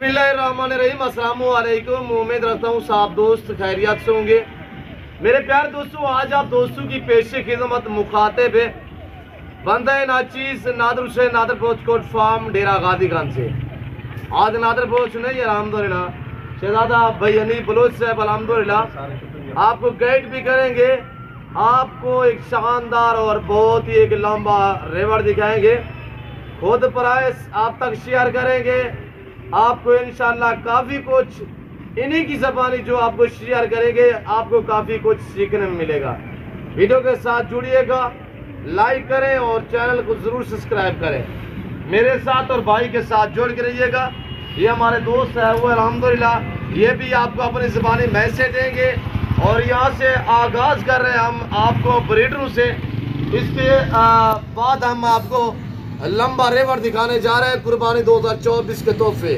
बिस्मिल्लाहिर्रहमानिर्रहीम। अस्सलाम वालेकुम। उम्मीद रखता हूँ सब दोस्त खैरियत से होंगे। मेरे प्यारे दोस्तों, आज आप दोस्तों की पेश खिदमत मुखातिब है बंदा नाचीज नादर हुसैन नादर पोच कोट फार्म डेरा गादीगंज से। आज नादर पोच नहीं अल्हम्दुलिल्लाह शहजादा भाई अनी बलोच साहब अल्हम्दुलिल्लाह आपको गाइड भी करेंगे, आपको एक शानदार और बहुत ही एक लंबा रेवड़ दिखाएंगे, खुद प्राइस आप तक शेयर करेंगे। आपको इंशाल्लाह काफ़ी कुछ इन्हीं की ज़बानी जो आपको शेयर करेंगे, आपको काफ़ी कुछ सीखने में मिलेगा। वीडियो के साथ जुड़िएगा, लाइक करें और चैनल को ज़रूर सब्सक्राइब करें। मेरे साथ और भाई के साथ जुड़ के रहिएगा। ये हमारे दोस्त है वो अल्हम्दुलिल्लाह ये भी आपको अपनी ज़बानी मैसेज देंगे और यहाँ से आगाज़ कर रहे हैं हम आपको ब्रीडरों से। इसके बाद हम आपको लंबा रेवड़ दिखाने जा रहे हैं कुर्बानी 2024 के तोहफे।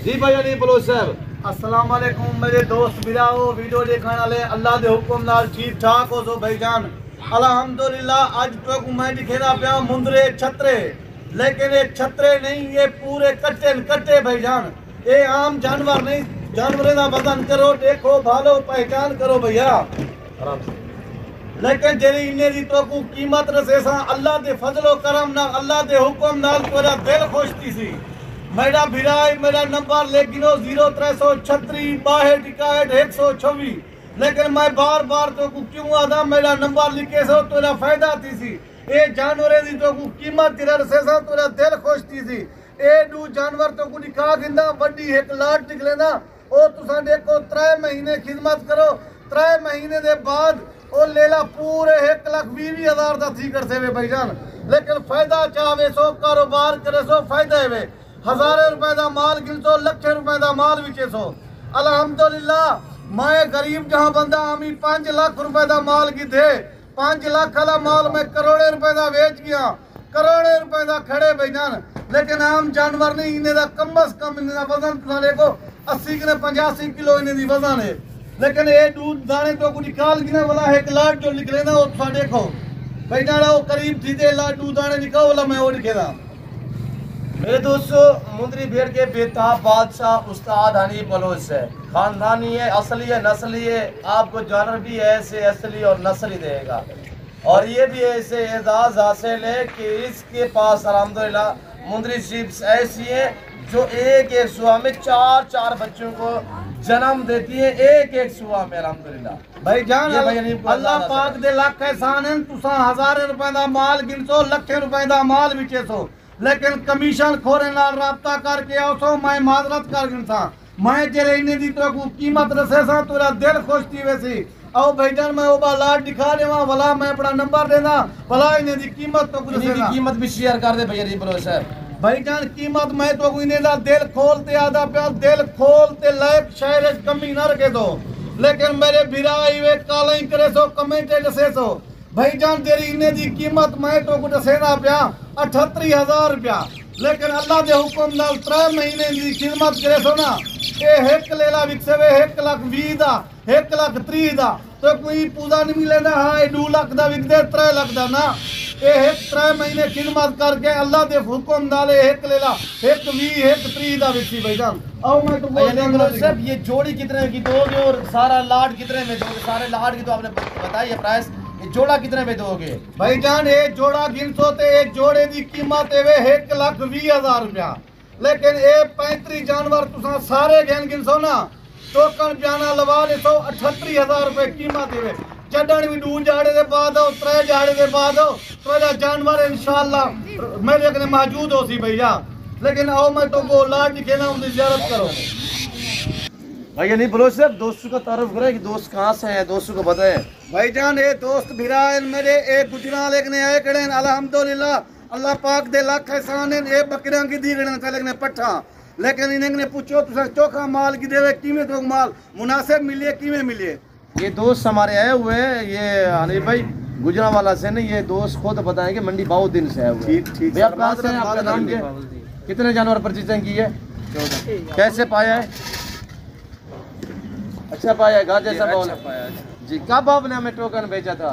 जी भाई अली बलोच साहब अस्सलाम वालेकुम। मेरे दोस्त बिराओ वीडियो देखने वाले अल्लाह के हुक्म नाल ठीक ठाक हो सो भाईजान अल्हम्दुलिल्लाह। अज तो मैं दिखेना पिया मुंदरे छतरे, लेकिन ये छतरे नहीं, ये पूरे कट्टे भाईजान। ये आम जानवर नहीं, जानवरों का वजन करो, देखो भालो पहचान करो भैया आराम से। लेकिन जेरी इन्हें दी तो को कीमत रसे सा अल्लाह दे फजलो करम ना अल्लाह दे हुक्म नाल तोरा दिल खुश थी सी। मेरा भिराई मेरा नंबर ले गिनो 0336 62 61 126। लेकिन मैं बार बार तो को क्यों आदा मेरा नंबर लिखे सो तोरा फायदा थी सी। ए जानवरे दी तो को कीमत तेरा रसे सा तोरा दिल खुश थी सी। ए दू जानवर तो को निकाह गिंदा बड़ी एक लाट निकले ना ओ तुसा देखो 3 महीने खिदमत करो, 3 महीने दे बाद ओ लेला पूरे 1,20,000 का थी कर से भाईजान। लेकिन फायदा चाहे सो कारोबार करे सो फायदा है, हजारों रुपए का माल गिन सो लक्षे रुपए का माल बिचे सो अल्हम्दुलिल्लाह। मैं गरीब जहाँ बंदा आमी 5 लाख रुपए का माल की थे, 5 लाख वाला माल मैं करोड़ों रुपए का बेच गया, करोड़ों रुपए का खड़े भाईजान। लेकिन आम जानवर नहीं, इन्हें का कम अज कम इन्हें वजन देखो 80 ने 85 किलो इन्हें दी वजन है। लेकिन ये दूध दाने तो कुछ निकाल गिना वाला है एक लाट जो निकले ना वो तुसा देखो भाई जाना वो करीब थी दे लाट दूध दाने निकाल वाला मैं वो दिखेगा। मेरे दोस्तों, मुंदरी भेड़ के बेताब बादशाह उस्ताद हनी बलोच है, खानदानी है, असली है, नस्ली है। आपको जानवर भी ऐसे असली और नस्ली देगा और ये भी ऐसे एजाज हासिल है कि इसके पास अल्हम्दुलिल्लाह मुंदरी शिप्स ऐसी है जो एक सुबह में 4 बच्चों को जन्म देती है, एक सुबह में अल्हम्दुलिल्लाह। भाई जान अल्लाह पाक दे लाख एहसान है। तुसा हजारों रुपए का माल गिनसो, लखे रुपए का माल बिचे सो, लेकिन कमीशन खोरे नाल राब्ता करके आओ सो मैं माजरत कर गिनसा। मैं जेरे इन्हें दी तो को कीमत रसे सा तोरा दिल खुश थी वैसी। आओ भाईजान मैं ओबा लाट दिखा देवा भला मैं अपना नंबर देना भला इन्हें दी कीमत तो कुछ इन्हें की कीमत भी शेयर कर दे भैया जी बलोच साहब। भाईजान कीमत मैं तो इन्हें दा दिल खोलते आदा पे दिल खोलते लायक शहर कमी न रखे दो। लेकिन मेरे भिराई वे काला ही करे सो कमेंटे दसे सो भाईजान तेरी इन्हें दी कीमत मैं तो कुछ सेना पिया 38,000 रुपया। लेकिन अल्लाह के हुक्म नाल 3 महीने की खिदमत करे सो ना ये 1 लेला विकसे वे 1,20,000 दा 1,30,000 दा तो कोई पूजा नहीं मिले ना। हाँ ये 2 लाख दा विक दे 3 लाख दा ना ये 3 महीने खिदमत करके अल्लाह के हुक्म डाले 1 लेला 1,20 1,30 दा विकसी भाईजान। आओ मैं तो सब ये जोड़ी कितने की दोगे और सारा लाट कितने में दोगे? सारे लाट की तो आपने बताई है प्राइस, ये जोड़ा कितने में दोगे भाईजान? ये जोड़ा गिन सोते ये जोड़े की कीमत है 1,20,000 रुपया। लेकिन ये 35 जानवर तुसा सारे गिन सो ना टोकन बयाना लवा ले सो 38,000 रुपए कीमत है। चढ़न भी 2 जाड़े के बाद हो 3 जाड़े के बाद हो तो जानवर इंशाल्लाह मेरे कने मौजूद हो सी भैया। लेकिन आओ मैं तो को लाट दिखे ना उनकी ज़ियारत करो भैया नहीं बलोच साहब। दोस्तों का तारुफ करें कि दोस्त कहाँ से हैं, दोस्तों को बताएं। भाईजान ये दोस्त भिरान मेरे एक गुजराल एक ने आए कड़े अल्हम्दुलिल्लाह अल्लाह पाक दे लाख एहसान है। ए बकरियां की दी गड़े चले ने पट्ठा। लेकिन इन्हें पूछो तुसा चोखा माल की देवे कीमे तो माल मुनासिब मिले कीमे मिले। ये दोस्त हमारे आए हुए हैं, ये हनीफ भाई गुजरांवाला से नहीं, ये दोस्त खुद बताएंगे मंडी बहुत दिन से है हुए। ठीक भैया आप कहाँ से हैं, आपका नाम क्या? कितने जानवर परचेजिंग की है, कैसे पाया है? अच्छा पाया है, गाजे सब जी। कब आपने हमें टोकन भेजा था?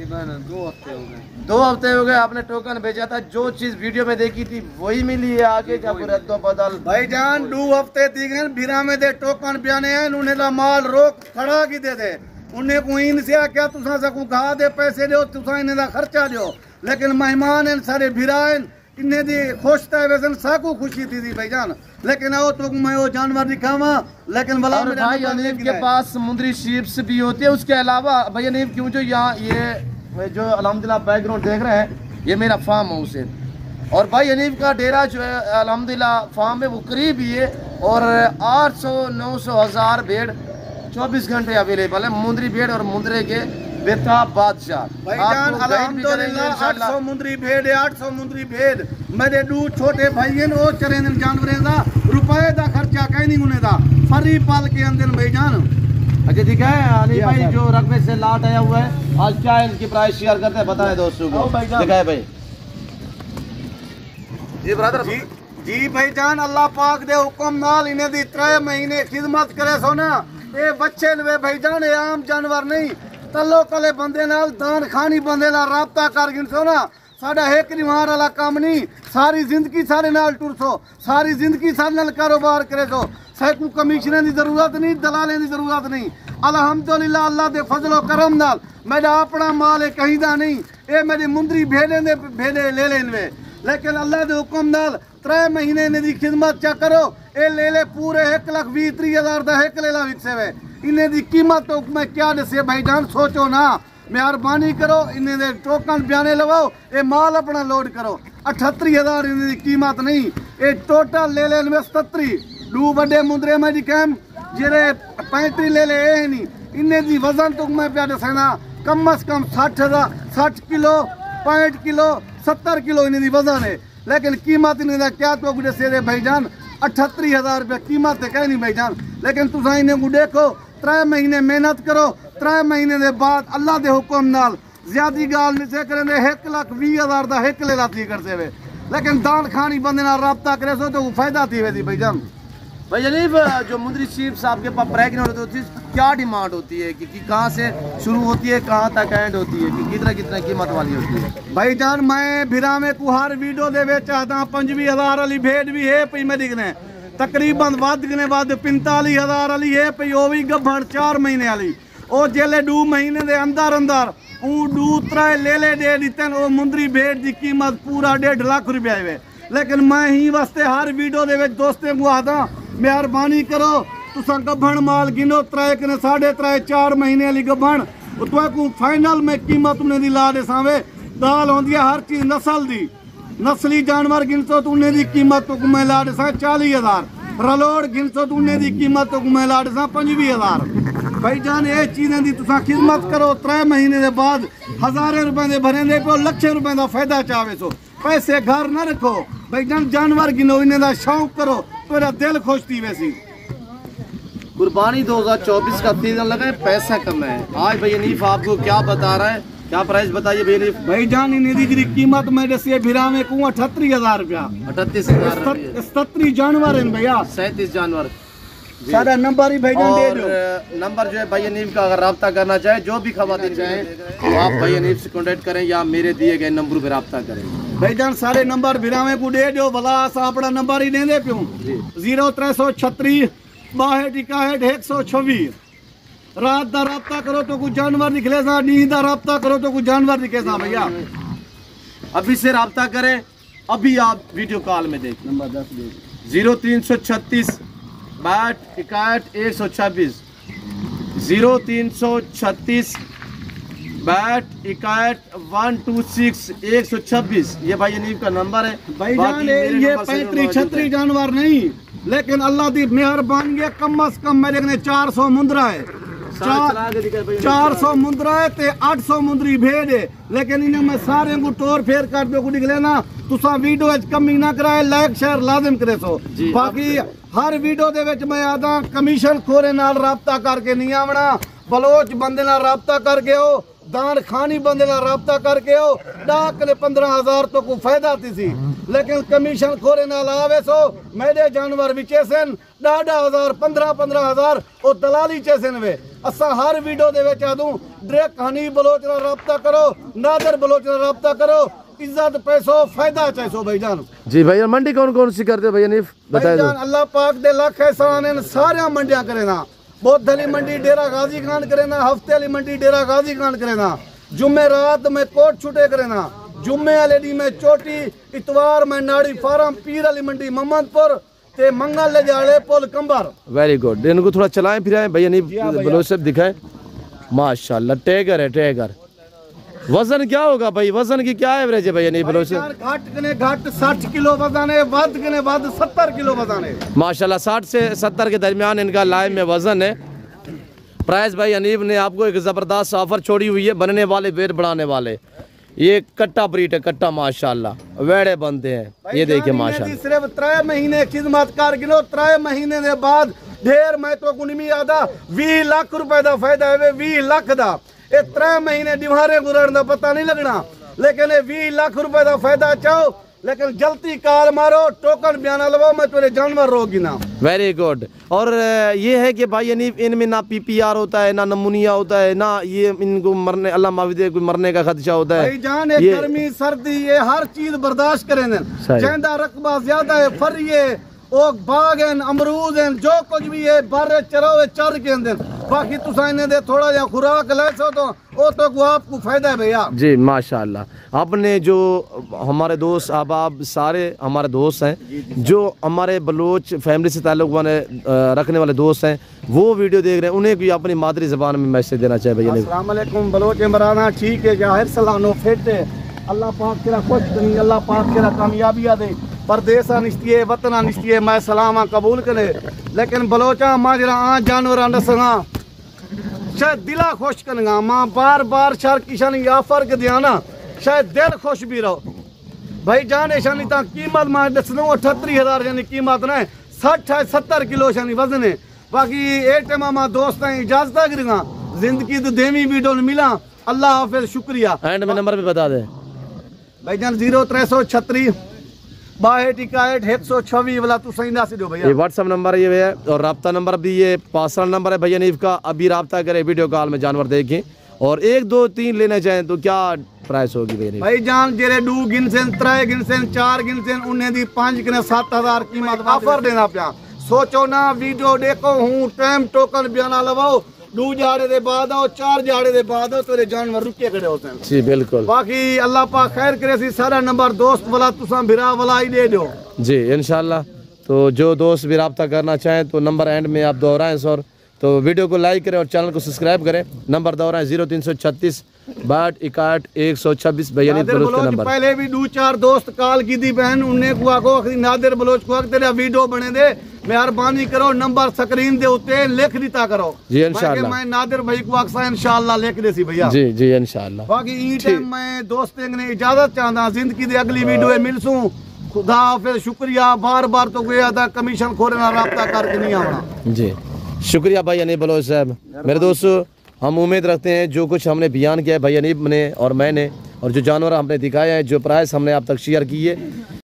तकरीबन 2 हफ्ते हो गए। 2 हफ्ते हो गए आपने टोकन भेजा था, जो चीज वीडियो में देखी थी वही मिली है आगे क्या रद्दो बदल? भाईजान 2 हफ्ते थी गए भिरा में दे टोकन पियाने हैं उन्हें दा माल रोक खड़ा की दे दे उन्हें को इन से क्या तुसा सकू खा दे पैसे दो तुसा इन्हें दा खर्चा दो, लेकिन मेहमान हैं सारे भिराएं इन्हें दी खुश था वैसे साकू खुशी थी भाईजान, लेकिन आओ तो मैं वो जानवर दिखावा लेकिन भला मेरे भाई अनीफ के पास समुद्री शीप्स भी होती है। उसके अलावा भाई अनीफ क्यों जो यहाँ ये जो अल्हम्दुलिल्लाह बैकग्राउंड देख रहे हैं ये मेरा फार्म हाउस है और भाई अनीफ का डेरा जो है अल्हम्दुलिल्लाह फार्म है वो करीब ही है और 800-900 भेड़ 24 घंटे अवेलेबल है। मुंदरी भेड़ और मुंदरे के बेताब बादशाह भाईजान अल्हम्दुलिल्लाह 800 मुंदरी भेड़ है 800 मुंदरी भेड़ मेरे 2 छोटे भाई हैं वो चरे जानवरें दा रुपए दा खर्चा कहीं नहीं उन्हें दा फरी पाल के अंदर भाईजान। अच्छा ठीक है अली भाई जो रकबे से लाट आया हुआ है आज क्या इनकी प्राइस शेयर करते हैं बताएं दोस्तों को। दिखाए भाई जी ब्रदर जी भाईजान अल्लाह पाक दे हुक्म नाल इन्हें दी 3 महीने खिदमत करे सो ना ये बच्चे वे भाईजान ये आम जानवर नहीं तलो कले बंदे नाल दान खानी बंदे नाल राबता कर गिन सो ना साडा एक रिवार वाला काम नहीं सारी जिंदगी सारे नाल टुर सो सारी जिंदगी सारे नाल कारोबार करे सो सैकू कमीशने की जरूरत नहीं दलाले की जरूरत नहीं अल्हम्दुलिल्लाह अल्लाह दे फजलो करम नाल मेरा अपना माल है कहीं दा नहीं ये मेरी मुंदरी भेड़े दे भेड़े ले लेन वे लेकिन अल्लाह दे हुक्म नाल 3 महीने ने दी खिदमत चा करो ये ले ले पूरे 1,20,30,000 दा एक लेला विकसे वे इन्हें दी कीमत तो मैं क्या दसे भाईजान सोचो ना मेहरबानी करो इन्हें दे टोकन बयाने लगाओ ये माल अपना लोड करो 38,000 इन्हें दी कीमत नहीं ये टोटल ले ले 77 2 बड़े मुंदरे में दी कैम जेरे 35 ले ले ये नहीं इन्हें दी वजन तो मैं प्या दसेना कम से कम 60 किलो 65 किलो 70 किलो इन्हें दी वजन है लेकिन कीमत इन्हें दा क्या तो गुडे से भाईजान 38,000 रुपया कीमत है कहीं नहीं भाईजान लेकिन तुसा इन्हें को देखो 3 महीने मेहनत करो 3 महीने के बाद अल्लाह के हुक्म नाल ज्यादा गाल नहीं से करें 1,20,000 दा एक ले लाती करते हुए लेकिन दान खानी बंदे नाल राब्ता करे सो तो फायदा थी वे भाईजान। भाई अनीफ जो मुंदरी शीप्स आपके पास प्रेग्नेंट होती है क्या डिमांड होती है कि कहाँ से शुरू होती है कहाँ तक एंड होती है कि कितना कीमत वाली होती है? भाईजान मैं भिरा में कुहार वीडियो दे चाहता 25,000 वाली भेड़ भी है पी मैं दिखने तकरीबन वधने वध 45,000 वाली है पी वो भी गभण 4 महीने वाली वो जेले 2 महीने के अंदर अंदर ऊ 2-3 ले दे दिते वो मुंदरी भेड़ की कीमत पूरा 1.5 लाख रुपया है लेकिन मैं ही वास्ते हर वीडियो दे दोस्तें को आता मेहरबानी करो तुसा गभण माल गिनो 3 के 3.5 4 महीने वाली गभण को फाइनल में कीमत उन्हें दी ला दे सावे दाल होंदी है हर चीज नस्ल दी नस्ली जानवर गिनसो तो उन्हें दी कीमत तो मैं ला दे 40,000 रलोड़ गिनसो तो उन्हें दी कीमत तो मैं ला दे 25,000 भाईजान ये चीजें दी तुसा खिदमत करो 3 महीने के बाद हजारों रुपए दे भरे दे को लाखों रुपए का फायदा चाहे सो पैसे घर न रखो भाईजान जानवर गिनो इन्हें दा शौक करो तेरा दिल खुश थी वैसी। कुर्बानी 2024 का सीजन लगा है पैसा कम है आज भाई अनीफ आपको क्या बता रहा है क्या प्राइस बताइए भाई अनीफ? भाईजान इन्हें दी कीमत मैं दसी भिरा में को 38,000 रुपया 38,000 37 जानवर है भैया 37 जानवर सारा नंबर ही भाईजान दे दो नंबर जो है भाई अनीफ का अगर रब्ता करना चाहे जो भी खवातीन चाहे तो आप भाई अनीफ से कॉन्टेक्ट करें या मेरे दिए गए नंबर पे रब्ता करें। भाईजान सारे नंबर भिरावे को दे दो भला असा अपना नंबर ही दे क्यों 0336 62 126 रात का रब्ता करो तो कुछ जानवर निकले सा नींद का रब्ता करो तो कुछ जानवर निकले सा भैया अभी से रब्ता करें अभी आप वीडियो कॉल में देखें नंबर 10 दे 0336 62 126 0336 126 ये भाई अनीफ का नंबर है भाईजान ये 35-36 जानवर नहीं लेकिन अल्लाह की मेहरबानी है कम से कम मेरे ने 400 मुंदरा है 400 मुंदरा है ते 800 मुंदरी भेड़ है लेकिन इन्हें मैं सारे को टोर फेर कर दो को निकले ना तुसा वीडियो कमी ना कराए लाइक शेयर लाजिम करे सो बाकी हर वीडियो दे विच मैं आदा कमीशन खोरे नाल राबता करके नहीं आवना बलोच बंदे नाल राबता करके हो दान खानी बंदे नाल राबता करके हो डाक ले 15,000 तो को फायदा थी सी लेकिन कमीशन खोरे नाल आवे सो मेरे जानवर विचे सन 10,000 15,000 और दलाली चेसन वे असा हर वीडियो दे विच आदू डायरेक्ट हनी बलोच नाल राब्ता करो नादर बलोच नाल राब्ता करो इज्जत पैसो फायदा चाहिए भाईजान। जी भैया मंडी कौन कौन सी करते हो भैया नीफ बताए दो। अल्लाह पाक दे लाख एहसान हैं सारे मंडियां करे ना बौद्ध अली मंडी डेरा गाजी खान करे ना हफ्ते अली मंडी डेरा गाजी खान करे ना जुम्मे रात में कोट छुटे करे ना जुम्मे वाले दी में चोटी इतवार में नाड़ी फार्म पीर अली मंडी मोहम्मदपुर ते मंगल ले जाले पुल कंबर। वेरी गुड इनको थोड़ा चलाएं फिराएं भैया नीफ बलोच से दिखाएं माशाल्लाह टैगर है टैगर। वजन क्या होगा भाई वजन की क्या एवरेज है भैया नहीं बलोच से घट कने घट 60 किलो वजन है वध कने वध 70 किलो वजन है माशाल्लाह 60 से 70 के दरमियान इनका लाइव में वजन है। प्राइस भाई अनीब ने आपको एक जबरदस्त ऑफर छोड़ी हुई है बनने वाले वेट बढ़ाने वाले ये कट्टा ब्रीड है कट्टा माशाल्लाह वेड़े बनते हैं ये देखिए माशाल्लाह सिर्फ 3 महीने खिदमत कर गिनो 3 महीने के बाद ढेर मैं तो कुनमी आदा 20 लाख रुपए का फायदा है 20 लाख का ये 3 महीने डिवारे गुजरन का पता नहीं लगना लेकिन 20 लाख रुपए का फायदा चाहो लेकिन जल्दी कार मारो टोकन बयाना लवाओ मैं तेरे जानवर रोगी ना। वेरी गुड और ये है कि भाई यानी इनमें ना पीपीआर होता है ना नमूनिया होता है ना ये इनको मरने अल्लाह माविदे को मरने का खदशा होता है। जान ये गर्मी सर्दी ये हर चीज बर्दाश्त करें जिंदा रकबा ज्यादा है फरिए ओ बाग हैं अमरूद हैं जो कुछ भी है बारे चराओ चर के अंदर बाकी तुसा इन्हें दे थोड़ा या खुराक ले सो तो वो तो आपको फायदा है भैया जी माशाल्लाह। आपने जो हमारे दोस्त अहबाब सारे हमारे दोस्त हैं जो हमारे बलोच फैमिली से ताल्लुक वाले रखने वाले दोस्त हैं वो वीडियो देख रहे हैं उन्हें भी अपनी मादरी ज़बान में मैसेज देना चाहिए भैया। अस्सलाम वालेकुम बलोच इमराना ठीक है जाहिर सलानो फिट है अल्लाह पाक तेरा खुश करी अल्लाह पाक तेरा कामयाबियाँ दे परदेसा निश्ती है वतना निश्ती है मैं सलामा कबूल करे लेकिन बलोचा माजरा आ जानवर नसगा शायद दिला खुश करेगा माँ बार बार शर किशन ऑफर के दिया ना शायद दिल खुश भी रहो भाई जान ऐशानी ता कीमत मैं दस दूँ 38,000 यानी कीमत ना 60-70 किलो शानी वजन है बाकी ए टाइम माँ दोस्त इजाजत करेगा जिंदगी तो देवी वीडियो मिला अल्लाह हाफिज शुक्रिया। एंड में नंबर भी बता दे भाई जान 0336 6261 वाला तू सही ना दो भैया ये व्हाट्सएप नंबर ये है और राब्ता नंबर भी ये पर्सनल नंबर है भैया नीफ का अभी राब्ता करे वीडियो कॉल में जानवर देखें और 1 2 3 लेने चाहें तो क्या प्राइस होगी भैया भाई जान जेरे 2 गिनसेन 3 गिनसेन 4 गिनसेन उन्हें दी 5 कने 7,000 कीमत ऑफर देना पिया सोचो ना वीडियो देखो हूँ टाइम टोकन बयाना लवाओ 2 जाड़े दे बाद आओ 4 जाड़े दे बाद आओ तेरे जानवर रुके खड़े होते हैं जी बिल्कुल बाकी अल्लाह पाक खैर करे सी सारा नंबर दोस्त वाला तुसा भिरा वाला ही दे दो जी इंशाल्लाह। तो जो दोस्त भी राब्ता करना चाहें तो नंबर एंड में आप दोहराएं सर तो वीडियो को लाइक करें और चैनल को सब्सक्राइब करें नंबर दोहराएं 0336 6261 126 भैया नंबर पहले भी 2-4 दोस्त कॉल की थी बहन उन्हें को आखो नादिर बलोच को तेरा वीडियो बने दे मेहरबानी करो नंबर स्क्रीन दे उते लिख दिता करो जी इंशाल्लाह मैं नादिर भाई को अक्सर इंशाल्लाह लिख दे सी भैया जी जी इंशाल्लाह। बाकी ई टाइम मैं दोस्त ने इजाजत चाहता जिंदगी दे अगली वीडियो मिलसूं खुदा हाफिज शुक्रिया बार बार तो गया था कमीशन खोरे ना राब्ता करके नहीं आना जी शुक्रिया भाई अनीब बलोच साहब। मेरे दोस्तों हम उम्मीद रखते हैं जो कुछ हमने बयान किया है भाई अनीब ने और मैंने और जो जानवर हमने दिखाया है जो प्राइस हमने आप तक शेयर की है